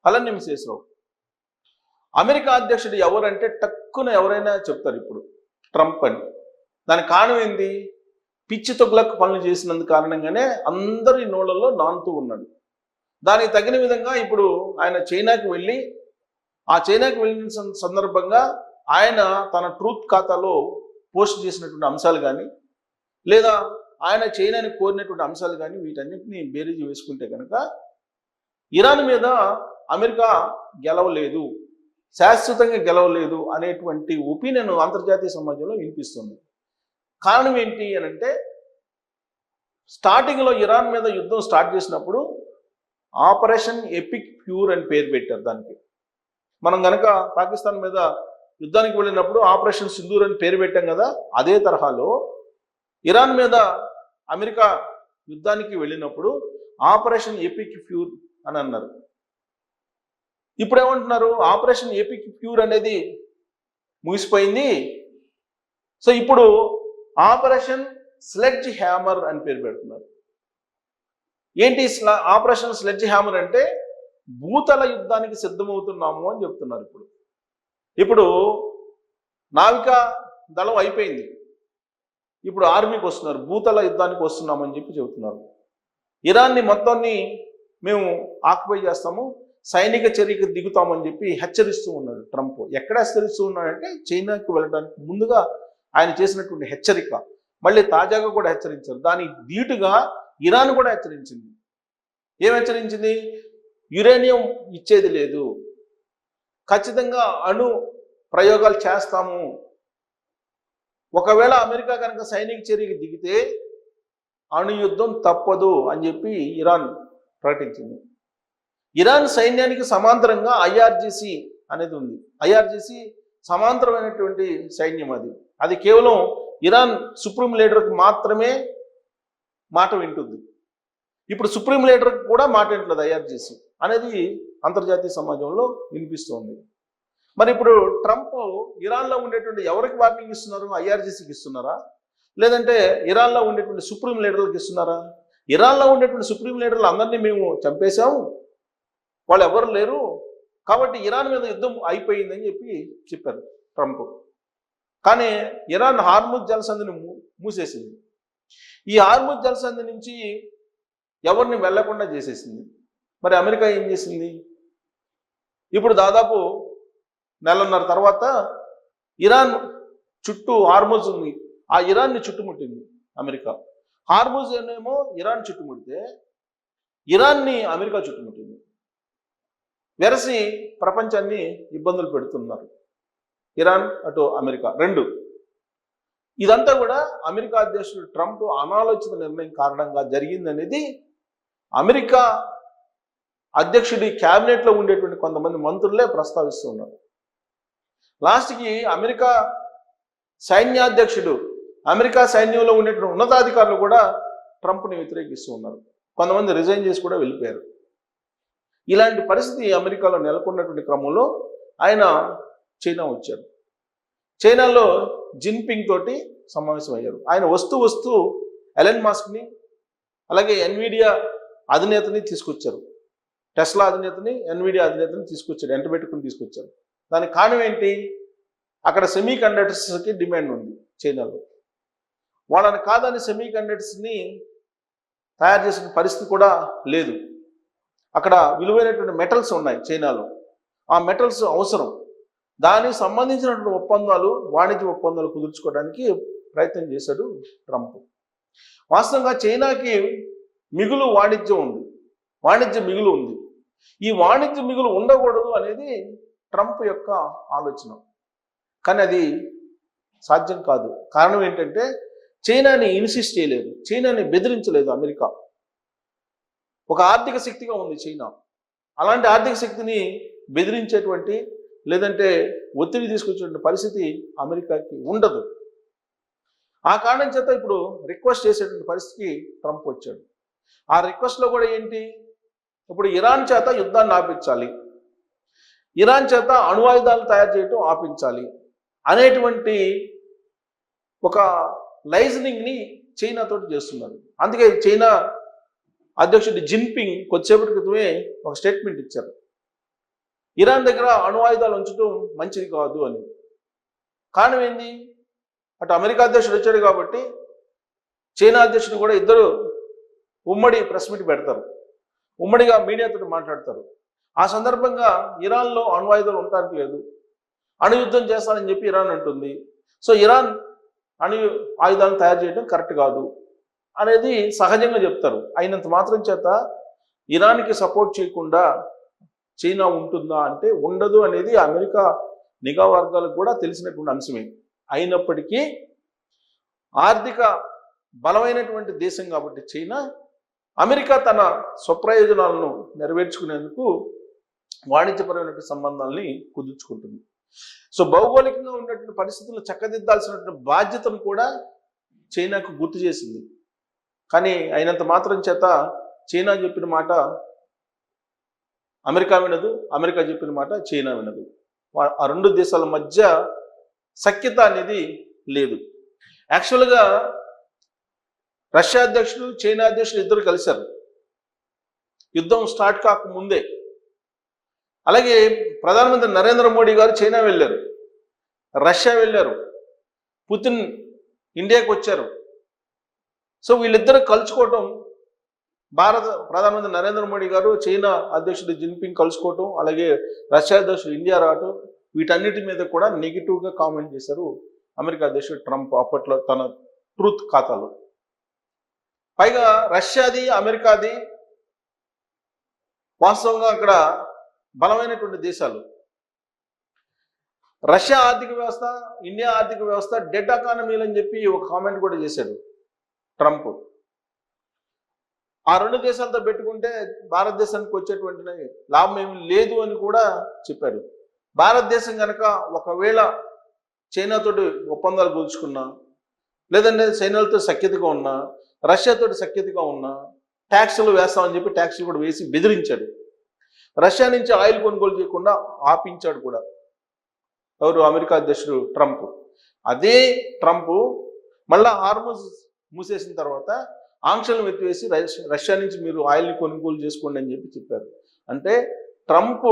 అలానే విశేషరావు. అమెరికా అధ్యక్షుడు ఎవరంటే టక్కున ఎవరైనా చెప్తారు ఇప్పుడు ట్రంప్ అని. దానికి కారణం ఏంది? పిచ్చి తొగ్గులకు పనులు చేసినందు కారణంగానే అందరి నోళ్లలో నానుతూ ఉన్నాడు. దానికి తగిన విధంగా ఇప్పుడు ఆయన చైనాకి వెళ్ళి ఆ చైనాకి వెళ్ళిన సందర్భంగా ఆయన తన ట్రూత్ ఖాతాలో పోస్ట్ చేసినటువంటి అంశాలు కానీ లేదా ఆయన చైనాని కోరినటువంటి అంశాలు కానీ వీటన్నిటిని బేరీజు వేసుకుంటే కనుక ఇరాన్ మీద అమెరికా గెలవలేదు, శాశ్వతంగా గెలవలేదు అనేటువంటి ఒపీనియన్ అంతర్జాతీయ సమాజంలో వినిపిస్తుంది. కారణం ఏంటి అని అంటే స్టార్టింగ్లో ఇరాన్ మీద యుద్ధం స్టార్ట్ చేసినప్పుడు ఆపరేషన్ ఎపిక్ ఫ్యూర్ అని పేరు పెట్టారు దానికి. మనం కనుక పాకిస్తాన్ మీద యుద్ధానికి వెళ్ళినప్పుడు ఆపరేషన్ సింధూర్ అని పేరు పెట్టాం కదా, అదే తరహాలో ఇరాన్ మీద అమెరికా యుద్ధానికి వెళ్ళినప్పుడు ఆపరేషన్ ఎపిక్ ఫ్యూర్ అని అన్నారు. ఇప్పుడు ఏమంటున్నారు? ఆపరేషన్ ఎపిక్ ఫ్యూర్ అనేది ముగిసిపోయింది, సో ఇప్పుడు ఆపరేషన్ స్లెడ్జ్ హ్యామర్ అని పేరు పెడుతున్నారు. ఏంటి ఆపరేషన్ స్లెడ్జ్ హ్యామర్ అంటే? భూతల యుద్ధానికి సిద్ధమవుతున్నాము అని చెప్తున్నారు. ఇప్పుడు నావికా దళం అయిపోయింది, ఇప్పుడు ఆర్మీకి వస్తున్నారు, భూతల యుద్ధానికి వస్తున్నామని చెప్పి చెబుతున్నారు. ఇరాన్ని మొత్తాన్ని మేము ఆక్యుపై చేస్తాము, సైనిక చర్యకు దిగుతామని చెప్పి హెచ్చరిస్తూ ఉన్నాడు ట్రంప్. ఎక్కడ హెచ్చరిస్తూ ఉన్నాడంటే చైనాకి వెళ్ళడానికి ముందుగా ఆయన చేసినటువంటి హెచ్చరిక మళ్ళీ తాజాగా కూడా హెచ్చరించారు. దానికి ధీటుగా ఇరాన్ కూడా హెచ్చరించింది. ఏం హెచ్చరించింది? యురేనియం ఇచ్చేది లేదు, ఖచ్చితంగా అణు ప్రయోగాలు చేస్తాము, ఒకవేళ అమెరికా కనుక సైనిక చర్యకి దిగితే అణు యుద్ధం తప్పదు అని చెప్పి ఇరాన్ ప్రకటించింది. ఇరాన్ సైన్యానికి సమాంతరంగా ఐఆర్జిసి అనేది ఉంది. ఐఆర్జిసి సమాంతరమైనటువంటి సైన్యం. అది కేవలం ఇరాన్ సుప్రీం లీడర్కి మాత్రమే మాట వింటుంది. ఇప్పుడు సుప్రీం లీడర్కి కూడా మాట వింటలేదు ఐఆర్జిసి అనేది అంతర్జాతీయ సమాజంలో వినిపిస్తోంది. మరి ఇప్పుడు ట్రంప్ ఇరాన్లో ఉండేటువంటి ఎవరికి వార్నింగ్ ఇస్తున్నారు? ఐఆర్జిసికి ఇస్తున్నారా, లేదంటే ఇరాన్లో ఉండేటువంటి సుప్రీం లీడర్లకు ఇస్తున్నారా? ఇరాన్లో ఉండేటువంటి సుప్రీం లీడర్లు అందరినీ మేము చంపేశాము, వాళ్ళు ఎవరు లేరు, కాబట్టి ఇరాన్ మీద యుద్ధం అయిపోయిందని చెప్పారు ట్రంప్. కానీ ఇరాన్ హార్ముజ్ జలసంధిని మూసేసింది. ఈ హార్ముజ్ జలసంధి నుంచి ఎవరిని వెళ్లకుండా చేసేసింది. మరి అమెరికా ఏం చేసింది? ఇప్పుడు దాదాపు నెలన్నర తర్వాత ఇరాన్ చుట్టూ హార్ముజ్ ఉంది, ఆ ఇరాన్ని చుట్టుముట్టింది అమెరికా. హార్ముజ్ ఏమో ఇరాన్ చుట్టుముడితే ఇరాన్ని అమెరికా చుట్టుముట్టింది. వెరసి ప్రపంచాన్ని ఇబ్బందులు పెడుతున్నారు ఇరాన్ అటు అమెరికా రెండు. ఇదంతా కూడా అమెరికా అధ్యక్షుడు ట్రంప్ అనాలోచిత నిర్ణయం కారణంగా జరిగిందనేది అమెరికా అధ్యక్షుడి క్యాబినెట్లో ఉండేటువంటి కొంతమంది మంత్రులే ప్రస్తావిస్తున్నారు. లాస్ట్కి అమెరికా సైన్యాధ్యక్షుడు, అమెరికా సైన్యంలో ఉండేటువంటి ఉన్నతాధికారులు కూడా ట్రంప్ని వ్యతిరేకిస్తూ ఉన్నారు. కొంతమంది రిజైన్ చేసి కూడా వెళ్ళిపోయారు. ఇలాంటి పరిస్థితి అమెరికాలో నెలకొన్నటువంటి క్రమంలో ఆయన చైనా వచ్చారు. చైనాలో జిన్పింగ్ తోటి సమావేశం అయ్యారు. ఆయన వస్తూ ఎలన్ మాస్క్ని అలాగే ఎన్విడియా అధినేతని తీసుకొచ్చారు. టెస్లా అధినేతని, ఎన్విడియా అధినేతని తీసుకొచ్చారు, ఎంటబెట్టుకుని తీసుకొచ్చారు. దానికి కారణం ఏంటి? అక్కడ సెమీ కండక్టర్స్కి డిమాండ్ ఉంది చైనాలో. వాళ్ళని కాదని సెమీ కండక్టర్స్ని తయారు చేసిన పరిస్థితి కూడా లేదు. అక్కడ విలువైనటువంటి మెటల్స్ ఉన్నాయి చైనాలో, ఆ మెటల్స్ అవసరం. దానికి సంబంధించినటువంటి ఒప్పందాలు, వాణిజ్య ఒప్పందాలు కుదుర్చుకోవడానికి ప్రయత్నం చేశాడు ట్రంప్. వాస్తవంగా చైనాకి మిగులు వాణిజ్యం ఉంది, వాణిజ్య మిగులు ఉంది. ఈ వాణిజ్య మిగులు ఉండకూడదు అనేది ట్రంప్ యొక్క ఆలోచన. కానీ అది సాధ్యం కాదు. కారణం ఏంటంటే చైనాని ఇన్సిస్ట్ చేయలేదు, చైనాని బెదిరించలేదు అమెరికా. ఒక ఆర్థిక శక్తిగా ఉంది చైనా. అలాంటి ఆర్థిక శక్తిని బెదిరించేటువంటి లేదంటే ఒత్తిడి తీసుకొచ్చేటువంటి పరిస్థితి అమెరికాకి ఉండదు. ఆ కారణం చేత ఇప్పుడు రిక్వెస్ట్ చేసేటువంటి పరిస్థితికి ట్రంప్ వచ్చాడు. ఆ రిక్వెస్ట్లో కూడా ఏంటి? ఇప్పుడు ఇరాన్ చేత యుద్ధాన్ని ఆపించాలి, ఇరాన్ చేత అణువాయుధాలు తయారు చేయటం ఆపించాలి అనేటువంటి ఒక లైజనింగ్ని చైనాతోటి చేస్తున్నారు. అందుకే చైనా అధ్యక్షుడు జిన్పింగ్ కొద్దిసేపటి క్రితమే ఒక స్టేట్మెంట్ ఇచ్చారు. ఇరాన్ దగ్గర అణు ఆయుధాలు ఉంచడం మంచిది కాదు అని. కారణం ఏంది? అటు అమెరికా అధ్యక్షుడు వచ్చాడు కాబట్టి చైనా అధ్యక్షుడు కూడా ఇద్దరు ఉమ్మడి ప్రెస్ మీట్ పెడతారు, ఉమ్మడిగా మీడియాతో మాట్లాడతారు. ఆ సందర్భంగా ఇరాన్లో అణు ఆయుధాలు ఉండటానికి లేదు, అణు యుద్ధం చేస్తానని చెప్పి ఇరాన్ అంటుంది. సో ఇరాన్ అణు ఆయుధాలను తయారు చేయడం కరెక్ట్ కాదు అనేది సహజంగా చెప్తారు. అయినంత మాత్రం చేత ఇరాన్కి సపోర్ట్ చేయకుండా చైనా ఉంటుందా అంటే ఉండదు అనేది అమెరికా నిఘా వర్గాలకు కూడా తెలిసినటువంటి అంశమే. అయినప్పటికీ ఆర్థిక బలమైనటువంటి దేశం కాబట్టి చైనా, అమెరికా తన స్వప్రయోజనాలను నెరవేర్చుకునేందుకు వాణిజ్యపరమైన సంబంధాలని కుదుర్చుకుంటుంది. సో భౌగోళికంగా ఉన్నటువంటి పరిస్థితులను చక్కదిద్దాల్సినటువంటి బాధ్యతను కూడా చైనాకు గుర్తు చేసింది. కానీ అయినంత మాత్రం చేత చైనా చెప్పిన మాట అమెరికా వినదు, అమెరికా చెప్పిన మాట చైనా వినదు. ఆ రెండు దేశాల మధ్య సఖ్యత అనేది లేదు. యాక్చువల్గా రష్యా అధ్యక్షుడు, చైనా అధ్యక్షుడు ఇద్దరు కలిశారు యుద్ధం స్టార్ట్ కాకముందే. అలాగే ప్రధానమంత్రి నరేంద్ర మోడీ గారు చైనా వెళ్ళారు, రష్యా వెళ్ళారు, పుతిన్ ఇండియాకి వచ్చారు. సో వీళ్ళిద్దరూ కలుసుకోవటం, భారత ప్రధానమంత్రి నరేంద్ర మోడీ గారు చైనా అధ్యక్షుడు జిన్పింగ్ కలుసుకోవటం, అలాగే రష్యా అధ్యక్షుడు ఇండియా రావటం, వీటన్నిటి మీద కూడా నెగిటివ్గా కామెంట్ చేశారు అమెరికా అధ్యక్షుడు ట్రంప్ అప్పట్లో తన ట్రూత్ ఖాతాలో. పైగా రష్యాది అమెరికాది వాస్తవంగా అక్కడ బలమైనటువంటి దేశాలు. రష్యా ఆర్థిక వ్యవస్థ, ఇండియా ఆర్థిక వ్యవస్థ డెడ్ ఎకానమీలు అని చెప్పి ఒక కామెంట్ కూడా చేశాడు ట్రంప్. ఆ రెండు దేశాలతో పెట్టుకుంటే భారతదేశానికి వచ్చేటువంటి లాభం ఏమి లేదు అని కూడా చెప్పాడు. భారతదేశం కనుక ఒకవేళ చైనాతోటి ఒప్పందాలు కూల్చుకున్నా, లేదంటే చైనాలతో సఖ్యతగా ఉన్నా, రష్యాతోటి సఖ్యతగా ఉన్నా ట్యాక్సులు వేస్తామని చెప్పి ట్యాక్సులు కూడా వేసి బెదిరించాడు. రష్యా నుంచి ఆయిల్ కొనుగోలు చేయకుండా ఆపించాడు కూడా ఎవరు? అమెరికా అధ్యక్షుడు ట్రంప్. అదే ట్రంప్ మళ్ళా హార్మోజ్ మూసేసిన తర్వాత ఆంక్షలను ఎత్తివేసి రష్యా నుంచి మీరు ఆయిల్ని కొనుగోలు చేసుకోండి అని చెప్పి చెప్పారు. అంటే ట్రంప్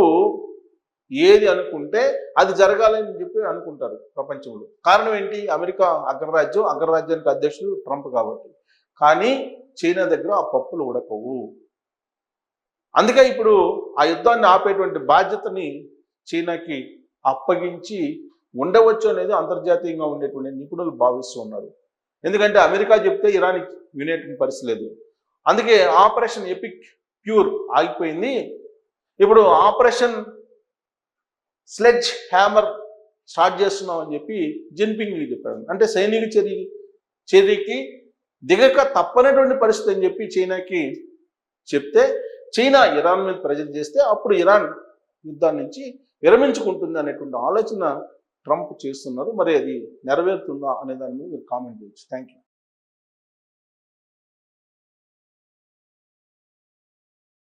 ఏది అనుకుంటే అది జరగాలని చెప్పి అనుకుంటారు ప్రపంచంలో. కారణం ఏంటి? అమెరికా అగ్రరాజ్యం, అగ్రరాజ్యానికి అధ్యక్షుడు ట్రంప్ కాబట్టి. కానీ చైనా దగ్గర ఆ పప్పులు ఉడకవు. అందుకే ఇప్పుడు ఆ యుద్ధాన్ని ఆపేటువంటి బాధ్యతని చైనాకి అప్పగించి ఉండవచ్చు అనేది అంతర్జాతీయంగా ఉండేటువంటి నిపుణులు భావిస్తూ ఉన్నారు. ఎందుకంటే అమెరికా చెప్తే ఇరాన్ వినేటువంటి పరిస్థితి లేదు. అందుకే ఆపరేషన్ ఎపిక్ ప్యూర్ ఆగిపోయింది. ఇప్పుడు ఆపరేషన్ స్లెడ్జ్ హ్యామర్ స్టార్ట్ చేస్తున్నాం అని చెప్పి జిన్పింగ్ చెప్పాడు. అంటే సైనిక చర్యకి దిగక తప్పనటువంటి పరిస్థితి అని చెప్పి చైనాకి చెప్తే, చైనా ఇరాన్ మీద ప్రెజర్ చేస్తే అప్పుడు ఇరాన్ యుద్ధాన్ని నుంచి విరమించుకుంటుంది అనేటువంటి ఆలోచన ట్రంప్ చేస్తున్నారు. మరి అది నెరవేరుతుందా అనే దాని మీద మీరు కామెంట్ చేయొచ్చు. Thank you.